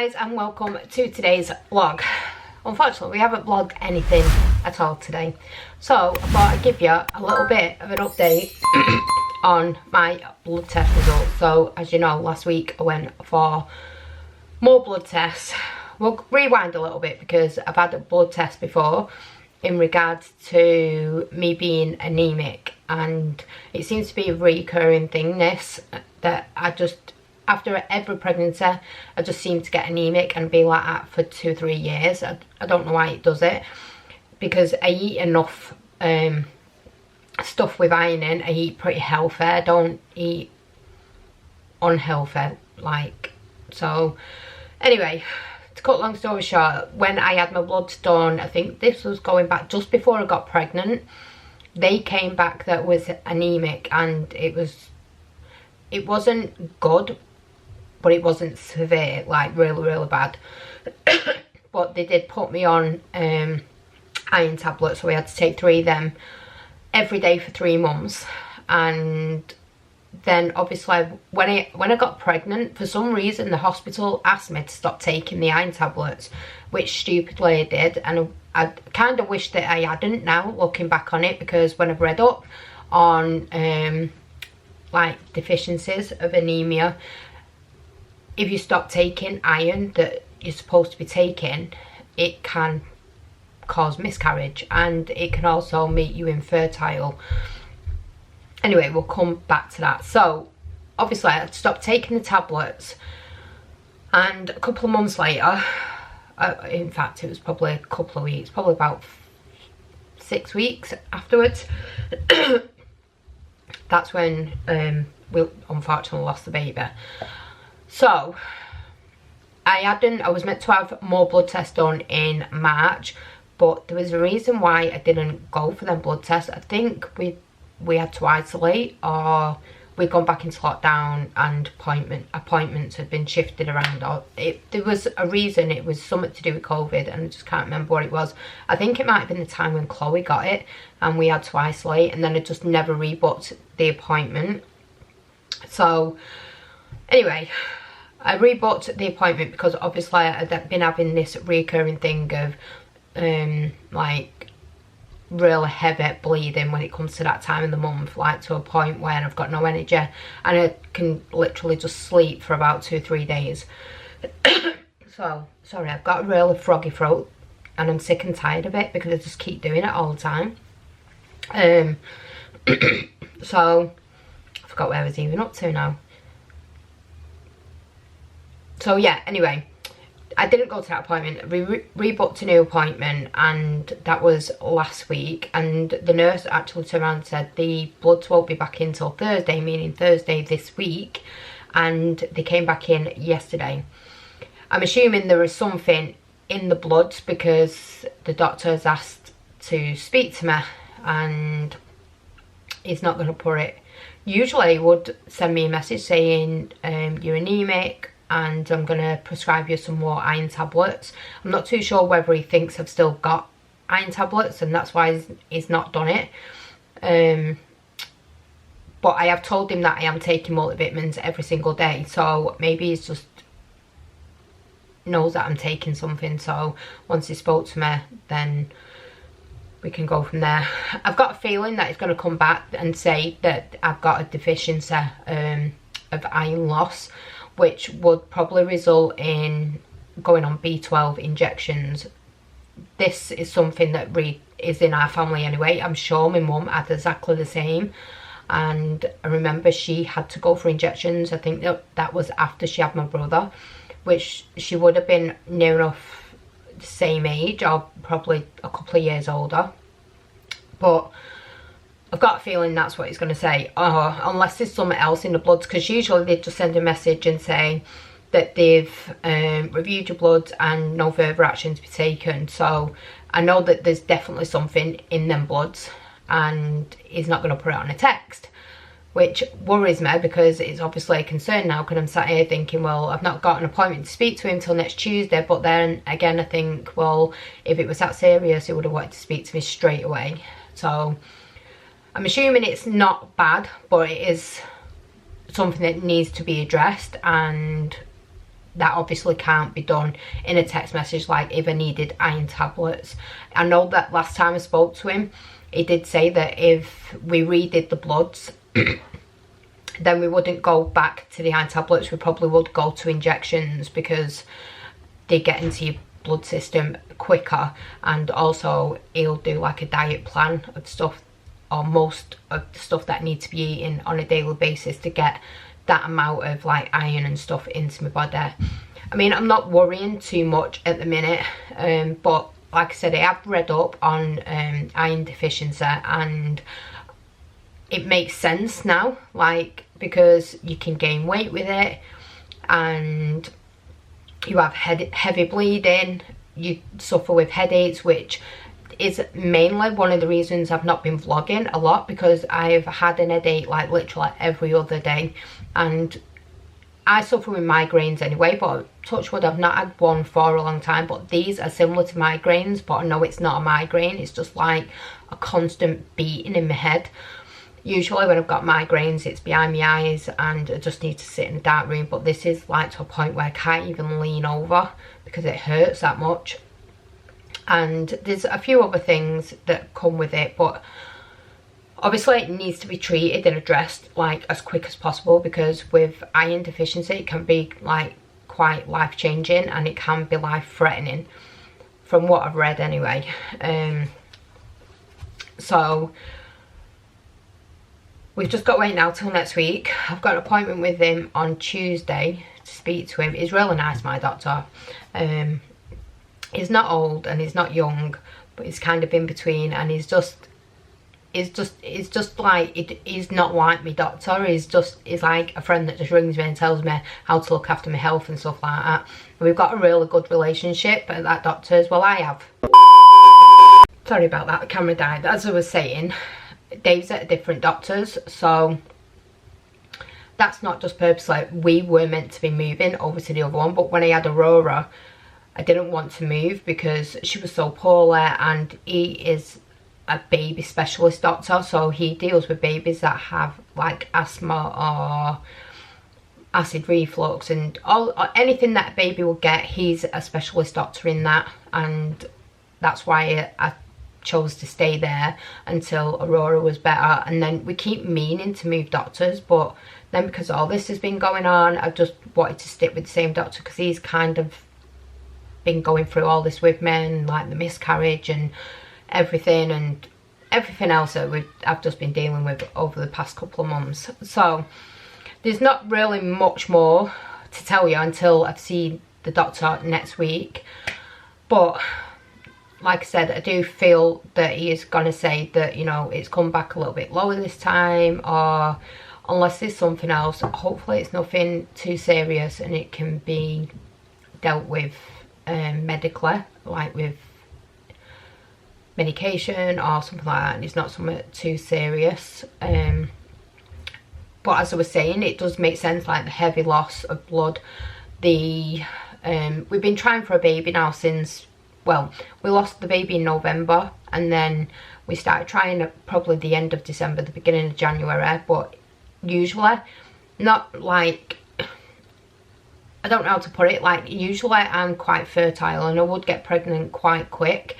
guys, and welcome to today's vlog. Unfortunately, we haven't vlogged anything at all today, so I thought I'd give you a little bit of an update on my blood test results. So as you know, last week I went for more blood tests. We'll rewind a little bit because I've had a blood test before in regards to me being anemic, and it seems to be a recurring thing, this, that I just, after every pregnancy, I just seem to get anemic and be like that for 2-3 years. I don't know why it does it, because I eat enough stuff with iron in. I eat pretty healthy. I don't eat unhealthy, like, so anyway, to cut long story short, when I had my bloods done, I think this was going back just before I got pregnant, they came back that was anemic, and it wasn't good, but it wasn't severe, like really bad. But they did put me on iron tablets, so we had to take 3 of them every day for 3 months. And then obviously when I got pregnant, for some reason the hospital asked me to stop taking the iron tablets, which stupidly I did, and I kind of wish that I hadn't now, looking back on it, because when I've read up on like deficiencies of anemia, if you stop taking iron that you're supposed to be taking, it can cause miscarriage, and it can also make you infertile. Anyway, we'll come back to that. So obviously I stopped taking the tablets, and a couple of months later, in fact it was probably a couple of weeks, probably about 6 weeks afterwards, that's when we unfortunately lost the baby. So I was meant to have more blood tests done in March, but there was a reason why I didn't go for them blood tests. I think we had to isolate, or we'd gone back into lockdown and appointments had been shifted around, or there was a reason. It was something to do with COVID, and I just can't remember what it was. I think it might have been the time when Chloe got it and we had to isolate, and then I just never rebooked the appointment. So anyway, I rebooked the appointment because obviously I'd been having this recurring thing of like really heavy bleeding when it comes to that time of the month, like to a point where I've got no energy and I can literally just sleep for about 2-3 days. So sorry, I've got a really froggy throat and I'm sick and tired of it because I just keep doing it all the time. So I forgot where I was even up to now. So yeah, anyway, I didn't go to that appointment. We rebooked a new appointment, and that was last week, and the nurse actually turned around and said the bloods won't be back in till Thursday, meaning Thursday this week, and they came back in yesterday. I'm assuming there is something in the bloods because the doctor has asked to speak to me, and he's not going to put it. Usually he would send me a message saying you're anemic and I'm going to prescribe you some more iron tablets. I'm not too sure whether he thinks I've still got iron tablets and that's why he's not done it. But I have told him that I am taking multivitamins every single day, so maybe he's just knows that I'm taking something. So once he spoke to me, then we can go from there. I've got a feeling that he's going to come back and say that I've got a deficiency of iron loss, which would probably result in going on B12 injections. This is something that is in our family anyway. I'm sure my mum had exactly the same, and I remember she had to go for injections. I think that was after she had my brother, which she would have been near enough the same age, or probably a couple of years older. But I've got a feeling that's what he's going to say, unless there's something else in the bloods, because usually they just send a message and say that they've reviewed your bloods and no further action to be taken. So I know that there's definitely something in them bloods, and he's not going to put it on a text, which worries me because it's obviously a concern now, because I'm sat here thinking, well, I've not got an appointment to speak to him till next Tuesday. But then again, I think, well, if it was that serious, he would have wanted to speak to me straight away. So I'm assuming it's not bad, but it is something that needs to be addressed, and that obviously can't be done in a text message, like if I needed iron tablets. I know that last time I spoke to him, he did say that if we redid the bloods, then we wouldn't go back to the iron tablets, we probably would go to injections, because they get into your blood system quicker. And also he'll do like a diet plan of stuff, or most of the stuff that I need to be eating on a daily basis to get that amount of like iron and stuff into my body. I mean, I'm not worrying too much at the minute, but like I said, I have read up on iron deficiency, and it makes sense now, like, because you can gain weight with it, and you have heavy bleeding, you suffer with headaches, which is mainly one of the reasons I've not been vlogging a lot, because I've had an headache like literally every other day. And I suffer with migraines anyway, but touch wood, I've not had one for a long time. But these are similar to migraines, but I know it's not a migraine, it's just like a constant beating in my head. Usually when I've got migraines, it's behind my eyes and I just need to sit in a dark room, but this is like to a point where I can't even lean over because it hurts that much. And there's a few other things that come with it, but obviously it needs to be treated and addressed like as quick as possible, because with iron deficiency it can be like quite life-changing, and it can be life-threatening from what I've read anyway. So we've just got to wait now till next week. I've got an appointment with him on Tuesday to speak to him. He's really nice, my doctor. He's not old and he's not young, but he's kind of in between, and he's like, he's not like my doctor. He's like a friend that just rings me and tells me how to look after my health and stuff like that. And we've got a really good relationship at that doctor's. Well, I have. Sorry about that, the camera died. As I was saying, Dave's at a different doctor's, so that's not just purposely. We were meant to be moving over to the other one, but when I had Aurora, I didn't want to move because she was so poorly, and he is a baby specialist doctor, so he deals with babies that have like asthma or acid reflux and anything that a baby will get. He's a specialist doctor in that, and that's why I chose to stay there until Aurora was better. And then we keep meaning to move doctors, but then because all this has been going on, I've just wanted to stick with the same doctor, because he's kind of been going through all this with me, and like the miscarriage and everything else that I've just been dealing with over the past couple of months. So there's not really much more to tell you until I've seen the doctor next week. But like I said, I do feel that he is going to say that, you know, it's come back a little bit lower this time, or unless there's something else, hopefully it's nothing too serious and it can be dealt with medically, like with medication or something like that, and it's not something too serious. But as I was saying, it does make sense, like the heavy loss of blood. We've been trying for a baby now since, well, we lost the baby in November, and then we started trying at probably the end of December, the beginning of January. But usually, not like, I don't know how to put it, like usually I'm quite fertile and I would get pregnant quite quick.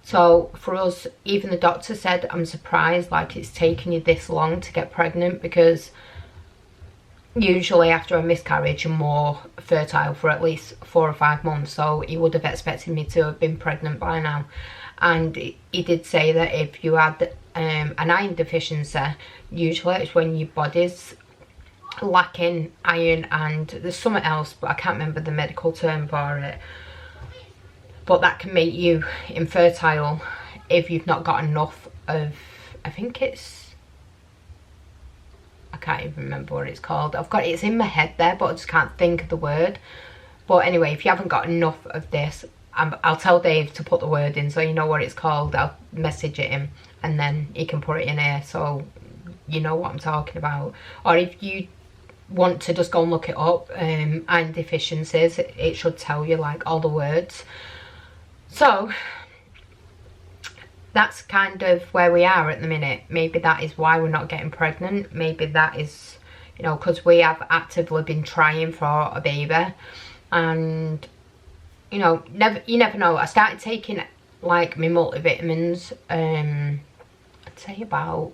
So for us, even the doctor said, I'm surprised like it's taken you this long to get pregnant, because usually after a miscarriage you're more fertile for at least 4 or 5 months. So he would have expected me to have been pregnant by now. And he did say that if you had an iron deficiency, usually it's when your body's lacking iron, and there's something else, but I can't remember the medical term for it. But that can make you infertile if you've not got enough of, I think it's, I can't even remember what it's called. It's in my head there, but I just can't think of the word. But anyway, if you haven't got enough of this, I'll tell Dave to put the word in so you know what it's called. I'll message it him and then he can put it in here so you know what I'm talking about. Or if you want to just go and look it up, iron deficiencies, it should tell you like all the words. So that's kind of where we are at the minute. Maybe that is why we're not getting pregnant. Maybe that is, you know, because we have actively been trying for a baby. and you know, you never know. I started taking like my multivitamins I'd say about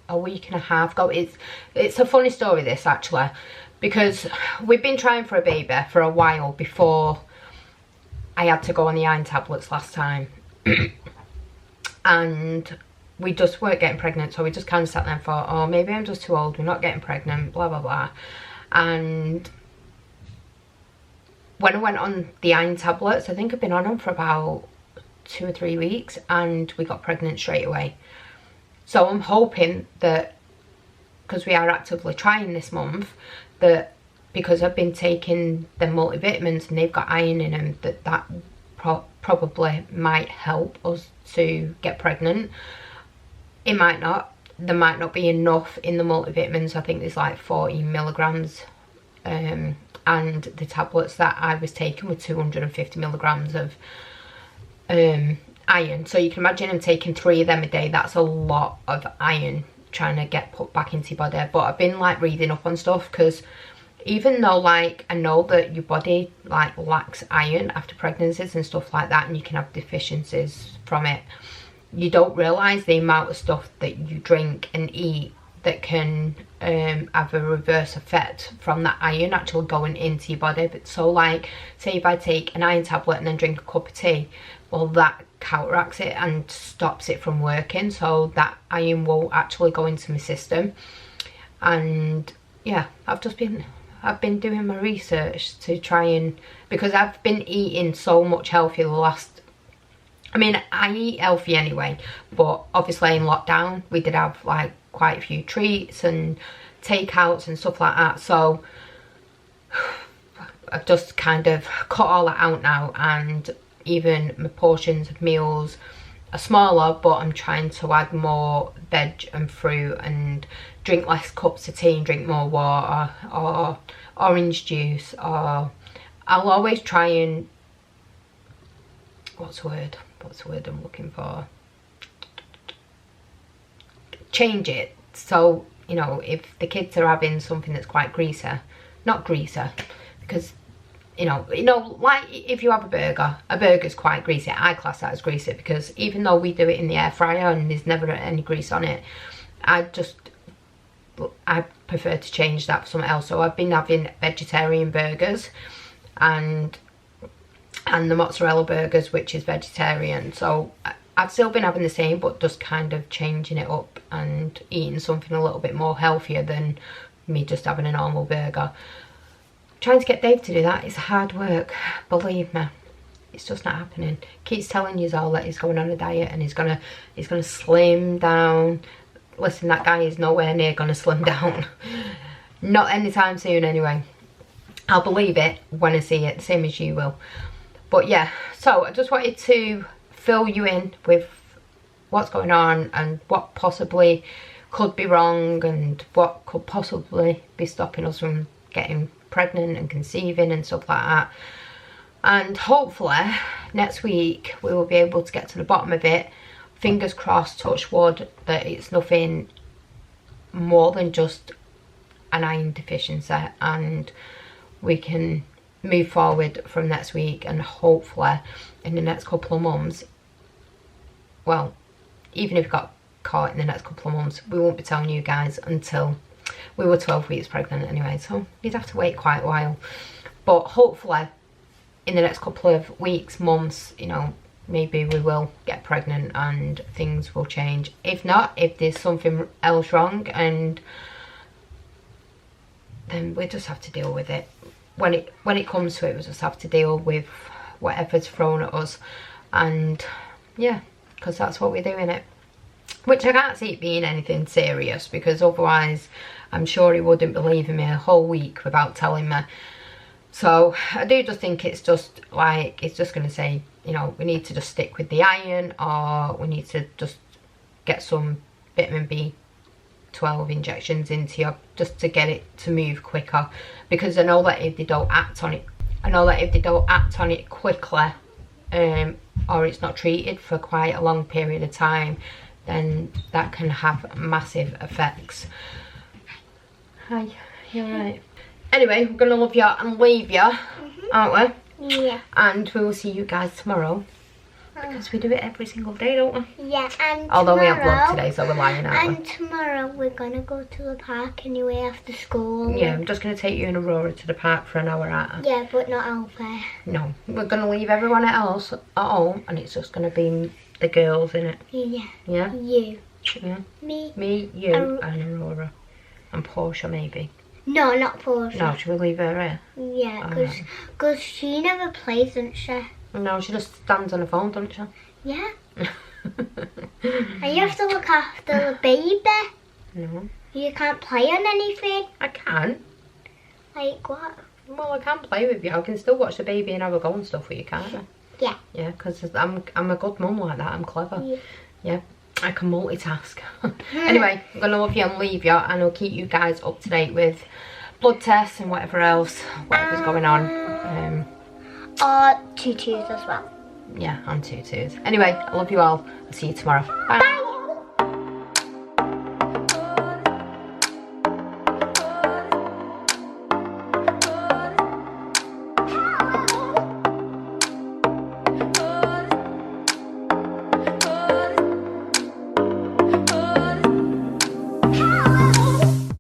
a week and a half ago. It's a funny story, this, actually, because we've been trying for a baby for a while before I had to go on the iron tablets last time. And we just weren't getting pregnant, so we just kind of sat there and thought, oh, maybe I'm just too old, we're not getting pregnant, blah blah blah. And when I went on the iron tablets, I think I've been on them for about 2 or 3 weeks, and we got pregnant straight away. So I'm hoping that, because we are actively trying this month, that because I've been taking the multivitamins and they've got iron in them, that probably might help us to get pregnant. It might not. There might not be enough in the multivitamins. I think there's like 14 milligrams. And the tablets that I was taking were 250 milligrams of iron. So you can imagine I'm taking 3 of them a day. That's a lot of iron trying to get put back into your body. But I've been like reading up on stuff, because even though like I know that your body like lacks iron after pregnancies and stuff like that, and you can have deficiencies from it, you don't realise the amount of stuff that you drink and eat that can have a reverse effect from that iron actually going into your body. But so like, say if I take an iron tablet and then drink a cup of tea, well, that counteracts it and stops it from working, so that iron won't actually go into my system. And yeah, I've been doing my research to try and, because I've been eating so much healthier the last, I mean, I eat healthy anyway, but obviously in lockdown we did have like quite a few treats and takeouts and stuff like that, so I've just kind of cut all that out now, and even my portions of meals are smaller, but I'm trying to add more veg and fruit and drink less cups of tea and drink more water or orange juice, or I'll always try and, what's the word I'm looking for, change it. So, you know, if the kids are having something that's quite greasy, not greasy, because you know, like if you have a burger's quite greasy. I class that as greasy, because even though we do it in the air fryer and there's never any grease on it, I prefer to change that for something else. So I've been having vegetarian burgers and the mozzarella burgers, which is vegetarian. So I've still been having the same, but just kind of changing it up and eating something a little bit more healthier than me just having a normal burger. Trying to get Dave to do that is hard work, believe me. It's just not happening. Keeps telling you all that he's going on a diet and he's gonna slim down. Listen, that guy is nowhere near gonna slim down. Not anytime soon anyway. I'll believe it when I see it, same as you will. But yeah, so I just wanted to fill you in with what's going on and what possibly could be wrong and what could possibly be stopping us from getting pregnant and conceiving and stuff like that. And hopefully next week we will be able to get to the bottom of it. Fingers crossed, touch wood, that it's nothing more than just an iron deficiency, and we can move forward from next week. And hopefully in the next couple of months, well, even if we got caught in the next couple of months, we won't be telling you guys until we were 12 weeks pregnant anyway, so you'd have to wait quite a while. But hopefully in the next couple of weeks, months, you know, maybe we will get pregnant and things will change. If not, if there's something else wrong, and then we just have to deal with it. When it comes to it, we just have to deal with whatever's thrown at us. And yeah, because that's what we're doing it. Which I can't see it being anything serious, because otherwise I'm sure he wouldn't believe in me a whole week without telling me. So I do just think it's just like, it's just going to say, you know, we need to just stick with the iron, or we need to just get some vitamin B12 injections into you just to get it to move quicker. Because I know that if they don't act on it, quickly, or it's not treated for quite a long period of time, then that can have massive effects. Hi, you alright? Anyway, we're going to love you and leave you, aren't we? Yeah. And we will see you guys tomorrow. Because we do it every single day, don't we? Yeah, and although tomorrow, we have vlog today, so we're lying, aren't we? And tomorrow we're going to go to the park anyway after school. Yeah, I'm just going to take you and Aurora to the park for an hour, aren't I? Yeah, but not Alfie. No, we're going to leave everyone else at home, and it's just going to be the girls, innit? Yeah. Yeah? You. Yeah. Me, you, and Aurora. And Portia, maybe. No, not Portia. No, should we leave her here? Yeah, because she never plays, doesn't she? No, she just stands on the phone, doesn't she? Yeah. And you have to look after the baby. No. You can't play on anything. I can. Like what? Well, I can't play with you. I can still watch the baby and have a go and stuff with you, can't I? Yeah. Yeah, because I'm a good mum like that. I'm clever. Yeah. I can multitask. Anyway, I'm going to love you and leave you, and I'll keep you guys up to date with blood tests and whatever's going on. Or tutus as well. Yeah, and tutus. Anyway, I love you all. I'll see you tomorrow. Bye. Bye.